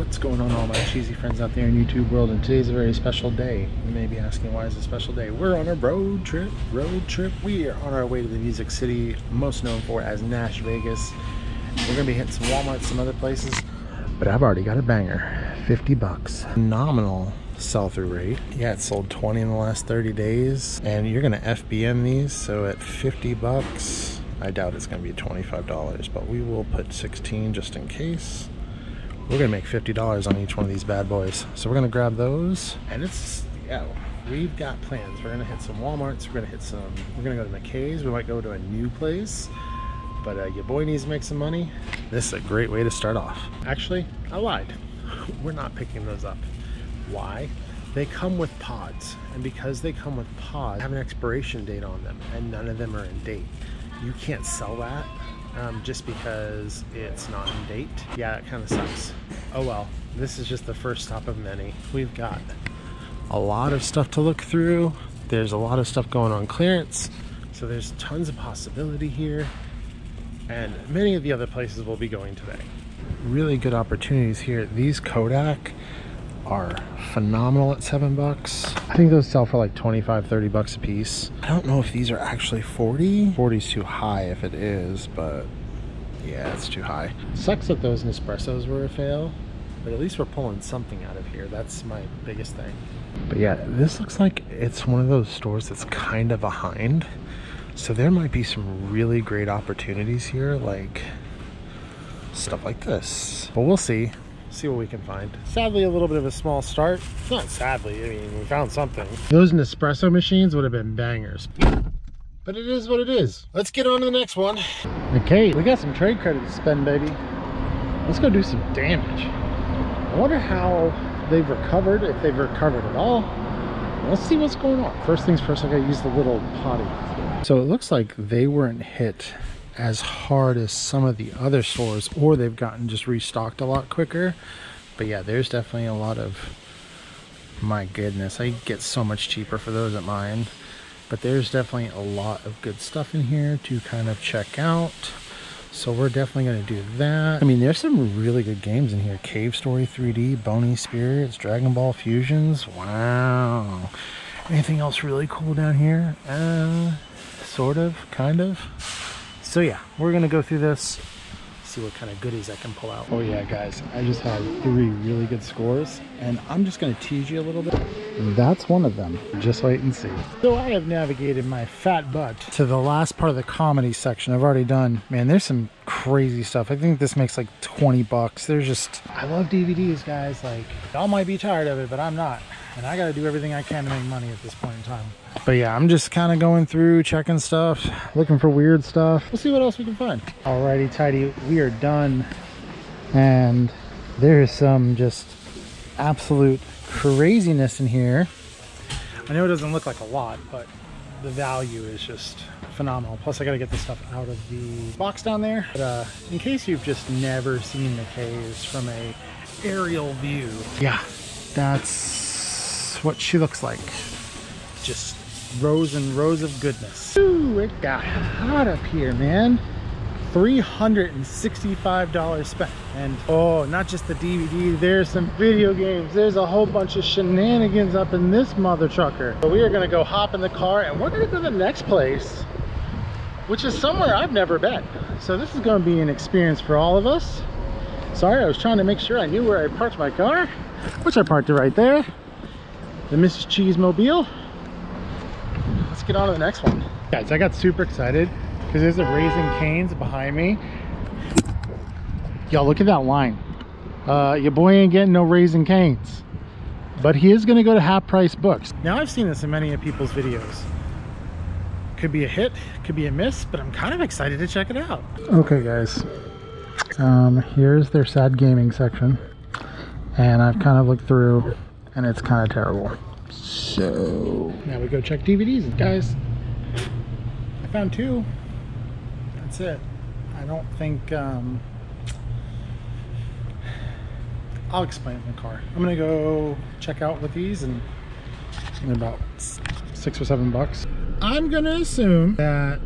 What's going on, all my cheesy friends out there in YouTube world? And today's a very special day. You may be asking, why is it a special day? We're on a road trip. We are on our way to the Music City, most known for as Nashville Vegas. We're gonna be hitting some Walmart, some other places, but I've already got a banger. 50 bucks. Phenomenal sell-through rate. Yeah, it sold 20 in the last 30 days, and you're gonna FBM these, so at 50 bucks, I doubt it's gonna be $25, but we will put 16 just in case. We're gonna make $50 on each one of these bad boys. So we're gonna grab those, and it's, yeah, we've got plans. We're gonna hit some Walmarts, we're gonna go to Mckays, we might go to a new place, but your boy needs to make some money. This is a great way to start off. Actually, I lied. We're not picking those up. Why? They come with pods, and because they come with pods, they have an expiration date on them, and none of them are in date. You can't sell that just because it's not in date. Yeah, it kind of sucks. Oh well, this is just the first stop of many. We've got a lot of stuff to look through. There's a lot of stuff going on clearance, so there's tons of possibility here, and many of the other places we'll be going today. Really good opportunities here. These Kodak are phenomenal at 7 bucks. I think those sell for like 25, 30 bucks a piece. I don't know if these are actually 40. 40 is too high if it is, but yeah, it's too high. Sucks that those Nespressos were a fail, but at least we're pulling something out of here. That's my biggest thing. But yeah, this looks like it's one of those stores that's kind of behind. So there might be some really great opportunities here, like stuff like this. But we'll see what we can find. Sadly, a little bit of a small start. Not sadly, I mean, we found something. Those Nespresso machines would have been bangers, but it is what it is. Let's get on to the next one. Okay, we got some trade credit to spend, baby. Let's go do some damage. I wonder how they've recovered, if they've recovered at all. Let's see what's going on. First things first, I gotta use the little potty. So it looks like they weren't hit as hard as some of the other stores, or they've gotten just restocked a lot quicker. But yeah, there's definitely a lot of, my goodness, I get so much cheaper for those at mine. But there's definitely a lot of good stuff in here to kind of check out, so we're definitely going to do that. I mean, there's some really good games in here. Cave Story 3D, Bony Spirits, Dragon Ball Fusions. Wow. Anything else really cool down here? Sort of, kind of. So yeah, we're gonna go through this, see what kind of goodies I can pull out. Oh yeah, guys, I just had 3 really good scores, and I'm just gonna tease you a little bit. That's one of them. Just wait and see. So I have navigated my fat butt to the last part of the comedy section. I've already done, man, there's some crazy stuff. I think this makes like 20 bucks. There's just, I love DVDs, guys. Like, y'all might be tired of it, but I'm not. And I gotta do everything I can to make money at this point in time. But yeah, I'm just kind of going through, checking stuff, looking for weird stuff. We'll see what else we can find. Alrighty, tidy, we are done. And there's some just absolute craziness in here. I know it doesn't look like a lot, but the value is just phenomenal. Plus I gotta get this stuff out of the box down there. But in case you've just never seen Mckays from a aerial view, yeah, that's what she looks like. Just rows and rows of goodness. Ooh, it got hot up here, man. $365 spent. And oh, not just the DVD, there's some video games. There's a whole bunch of shenanigans up in this mother trucker. So we are gonna go hop in the car, and we're gonna go to the next place, which is somewhere I've never been. So this is gonna be an experience for all of us. Sorry, I was trying to make sure I knew where I parked my car, which I parked it right there. The Mrs. Cheese Mobile. Let's get on to the next one. Guys, I got super excited because there's a Raising Cane's behind me. Y'all, look at that line. Your boy ain't getting no Raising Cane's, but he is gonna go to half price books. Now, I've seen this in many of people's videos. Could be a hit, could be a miss, but I'm kind of excited to check it out. Okay, guys. Here's their sad gaming section, and I've kind of looked through, and it's kind of terrible. So now we go check DVDs, guys. I found 2. That's it. I don't think I'll explain it in the car. I'm gonna go check out with these, and in about 6 or 7 bucks. I'm gonna assume that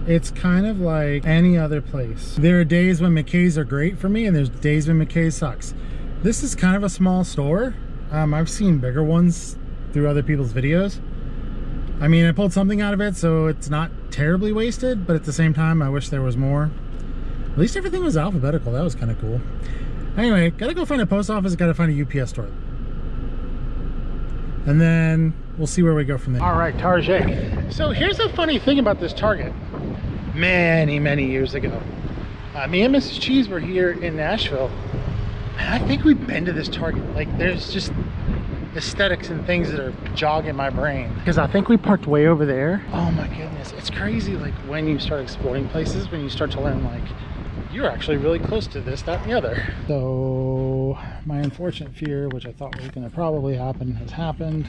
it's kind of like any other place. There are days when Mckays are great for me, and there's days when Mckays sucks. This is kind of a small store. I've seen bigger ones through other people's videos. I mean, I pulled something out of it, so it's not terribly wasted, but at the same time, I wish there was more. At least everything was alphabetical. That was kind of cool. Anyway, gotta go find a post office, gotta find a UPS store. And then we'll see where we go from there. All right, Target. So here's a funny thing about this Target. Many years ago, me and Mrs. Cheese were here in Nashville, and I think we've been to this Target. Like, there's just aesthetics and things that are jogging my brain, because I think we parked way over there. Oh my goodness, it's crazy. Like, when you start exploring places, when you start to learn, like, you're actually really close to this, that, and the other. So my unfortunate fear, which I thought was going to probably happen, has happened.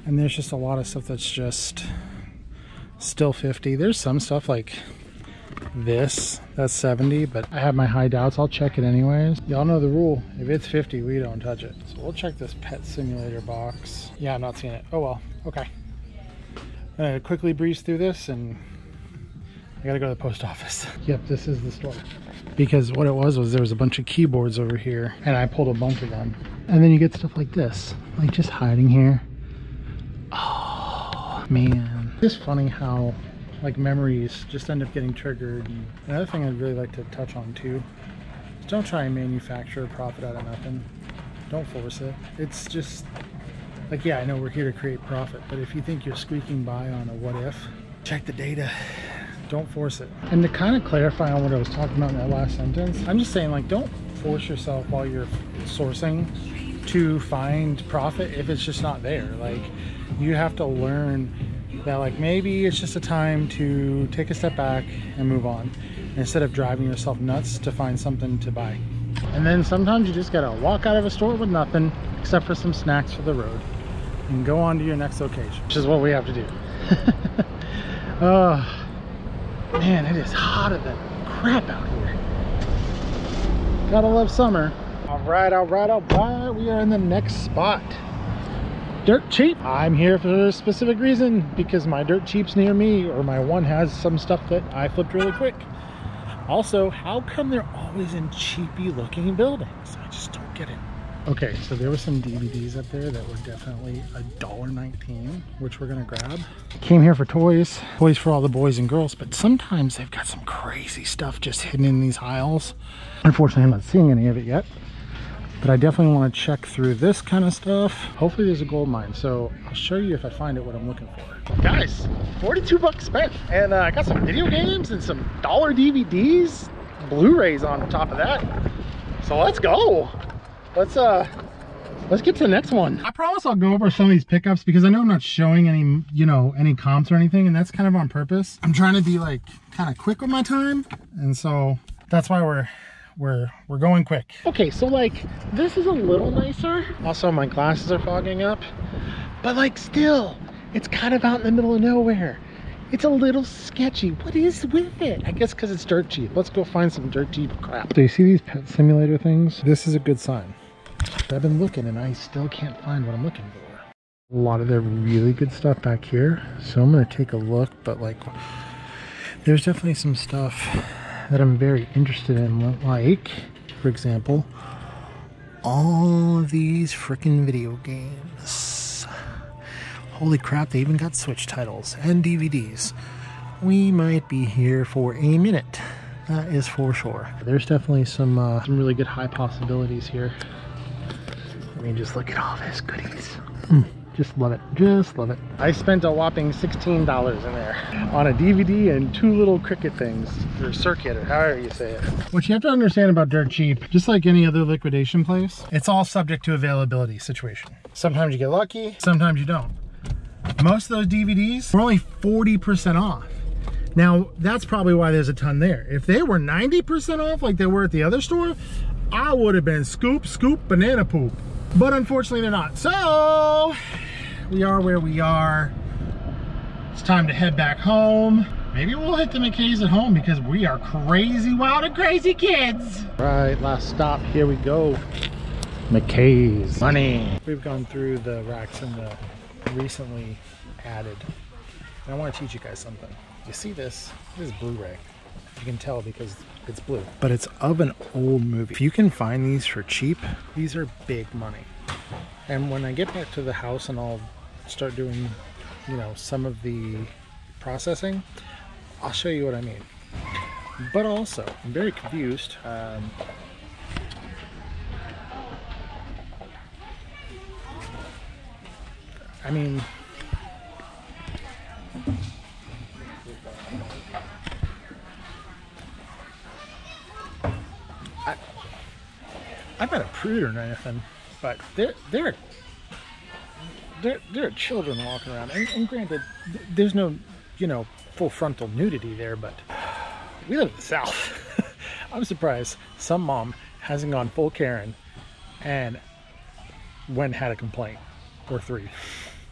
And there's just a lot of stuff that's just still 50. There's some stuff like this that's 70, but I have my high doubts. I'll check it anyways. Y'all know the rule. If it's 50, we don't touch it. So we'll check this pet simulator box. Yeah, I'm not seeing it. Oh well, okay. I'm gonna quickly breeze through this, and I gotta go to the post office. Yep, this is the store. Because what it was there was a bunch of keyboards over here, and I pulled a bunch of them. And then you get stuff like this, like just hiding here. Oh man, it's funny how like memories just end up getting triggered. And another thing I'd really like to touch on too is don't try and manufacture a profit out of nothing. Don't force it. It's just like, yeah, I know we're here to create profit, but if you think you're squeaking by on a what if, check the data. Don't force it. And to kind of clarify on what I was talking about in that last sentence, I'm just saying, like, don't force yourself while you're sourcing to find profit if it's just not there. Like, you have to learn that, like, maybe it's just a time to take a step back and move on instead of driving yourself nuts to find something to buy. And then sometimes you just gotta walk out of a store with nothing except for some snacks for the road and go on to your next occasion, which is what we have to do. Man, it is hotter than crap out here. Gotta love summer. All right, we are in the next spot. Dirt Cheap. I'm here for a specific reason, because my Dirt Cheap's near me, or my one has some stuff that I flipped really quick. Also, how come they're always in cheapy looking buildings? I just don't get it. Okay, so there were some DVDs up there that were definitely $1.19, which we're gonna grab. Came here for toys for all the boys and girls, but sometimes they've got some crazy stuff just hidden in these aisles. Unfortunately, I'm not seeing any of it yet, but I definitely want to check through this kind of stuff. Hopefully there's a gold mine, so I'll show you if I find it what I'm looking for. Guys, 42 bucks spent, and I got some video games and some dollar DVDs, Blu-rays on top of that. So let's go. Let's get to the next one. I promise I'll go over some of these pickups because I know I'm not showing any, you know, any comps or anything, and that's kind of on purpose. I'm trying to be like kind of quick with my time, and so that's why we're going quick. Okay, so like this is a little nicer. Also, my glasses are fogging up, but like still, it's kind of out in the middle of nowhere. It's a little sketchy. What is with it? I guess because it's dirt cheap. Let's go find some dirt cheap crap. So you see these pet simulator things? This is a good sign. I've been looking and I still can't find what I'm looking for. A lot of their really good stuff back here. So I'm gonna take a look, but like there's definitely some stuff that I'm very interested in. Like, for example, all of these freaking video games. Holy crap, they even got Switch titles and DVDs. We might be here for a minute. That is for sure. There's definitely some really good high possibilities here. I mean, just look at all this goodies. Just love it, just love it. I spent a whopping $16 in there on a DVD and two little cricket things, or circuit, or however you say it. What you have to understand about Dirt Cheap, just like any other liquidation place, it's all subject to availability situation. Sometimes you get lucky, sometimes you don't. Most of those DVDs were only 40% off. Now, that's probably why there's a ton there. If they were 90% off like they were at the other store, I would have been scoop, banana poop. But unfortunately they're not. So we are where we are. It's time to head back home. Maybe we'll hit the Mckays at home because we are crazy, wild and crazy kids. All right, last stop, here we go. Mckays, money. We've gone through the racks and the recently added. And I want to teach you guys something. You see this? This is Blu-ray. You can tell because it's blue. But it's of an old movie. If you can find these for cheap, these are big money. And when I get back to the house and I'll start doing, you know, some of the processing, I'll show you what I mean. But also, I'm very confused. I mean, I'm not a prude or anything, but there are children walking around, and granted, there's no, you know, full frontal nudity there, but we live in the South. I'm surprised some mom hasn't gone full Karen and had a complaint or 3.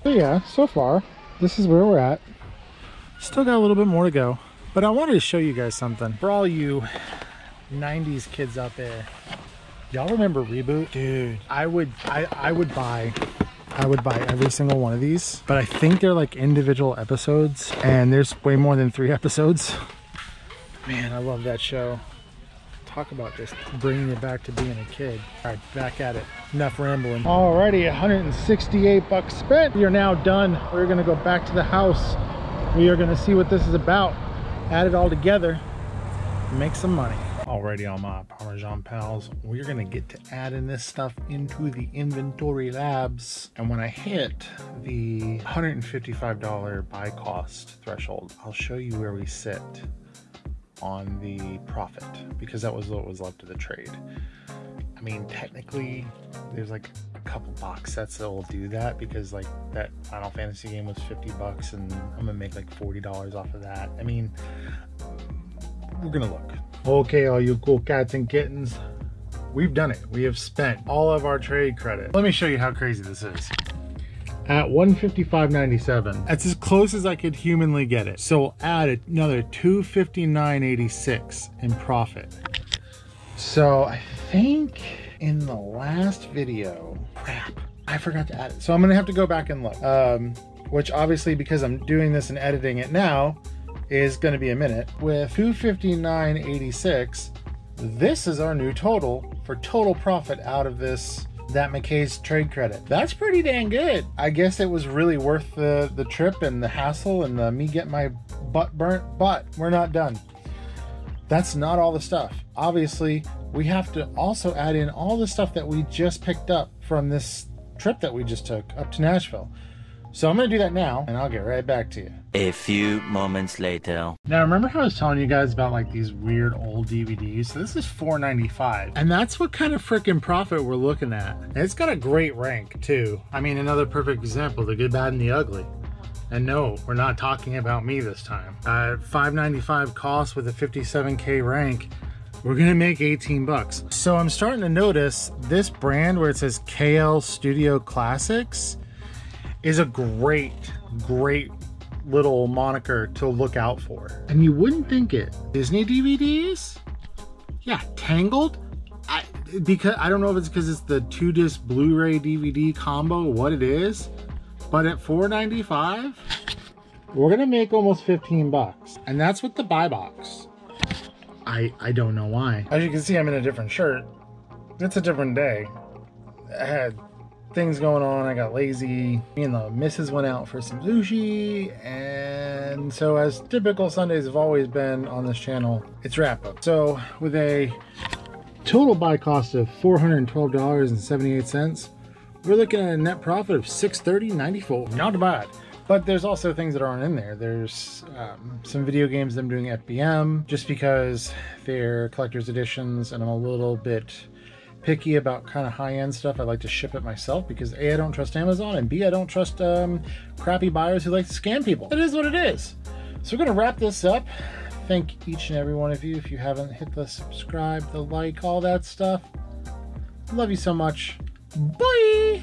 So yeah, so far this is where we're at. Still got a little bit more to go, but I wanted to show you guys something. For all you 90s kids out there, y'all remember Reboot? Dude, I would buy every single one of these, but I think they're like individual episodes, and there's way more than 3 episodes. Man, I love that show. Talk about just bringing it back to being a kid. All right, back at it. Enough rambling. Alrighty, 168 bucks spent. We are now done. We're gonna go back to the house. We are gonna see what this is about, add it all together, and make some money. Alrighty, all my Parmesan pals, we're gonna get to adding this stuff into the inventory labs. And when I hit the $155 buy cost threshold, I'll show you where we sit on the profit, because that was what was left of the trade. I mean, technically there's like a couple box sets that will do that, because like that Final Fantasy game was 50 bucks and I'm gonna make like $40 off of that. I mean, we're gonna look. Okay, all you cool cats and kittens, we've done it. We have spent all of our trade credit. Let me show you how crazy this is. At $155.97, that's as close as I could humanly get it. So we'll add another $259.86 in profit. So I think in the last video, crap, I forgot to add it. So I'm gonna have to go back and look, which obviously, because I'm doing this and editing it now, is gonna be a minute. With $259.86, this is our new total for total profit out of that Mckays trade credit. That's pretty dang good. I guess it was really worth the trip and the hassle and me getting my butt burnt, but we're not done. That's not all the stuff. Obviously, we have to also add in all the stuff that we just picked up from this trip that we just took up to Nashville. So I'm gonna do that now, and I'll get right back to you. A few moments later. Now, remember how I was telling you guys about like these weird old DVDs? So this is $4.95, and that's what kind of freaking profit we're looking at. And it's got a great rank too. I mean, another perfect example, the good, bad, and the ugly. And no, we're not talking about me this time. $5.95 cost with a 57K rank, we're gonna make 18 bucks. So I'm starting to notice this brand where it says KL Studio Classics is a great little moniker to look out for. And you wouldn't think it. Disney DVDs? Yeah, Tangled? Because I don't know if it's because it's the 2-disc Blu-ray DVD combo, what it is, but at $4.95, we're gonna make almost 15 bucks. And that's with the buy box. I don't know why. As you can see, I'm in a different shirt. It's a different day. I had things going on, I got lazy. Me and the missus went out for some sushi, and so as typical Sundays have always been on this channel, it's wrap up. So with a total buy cost of $412.78, we're looking at a net profit of $630.94. Not bad. But there's also things that aren't in there. There's some video games I'm doing FBM, just because they're collector's editions and I'm a little bit picky about kind of high-end stuff. I like to ship it myself because A, I don't trust Amazon, and B, I don't trust crappy buyers who like to scam people. It is what it is. So we're gonna wrap this up. Thank each and every one of you. If you haven't hit the subscribe, the like, all that stuff, love you so much. Bye.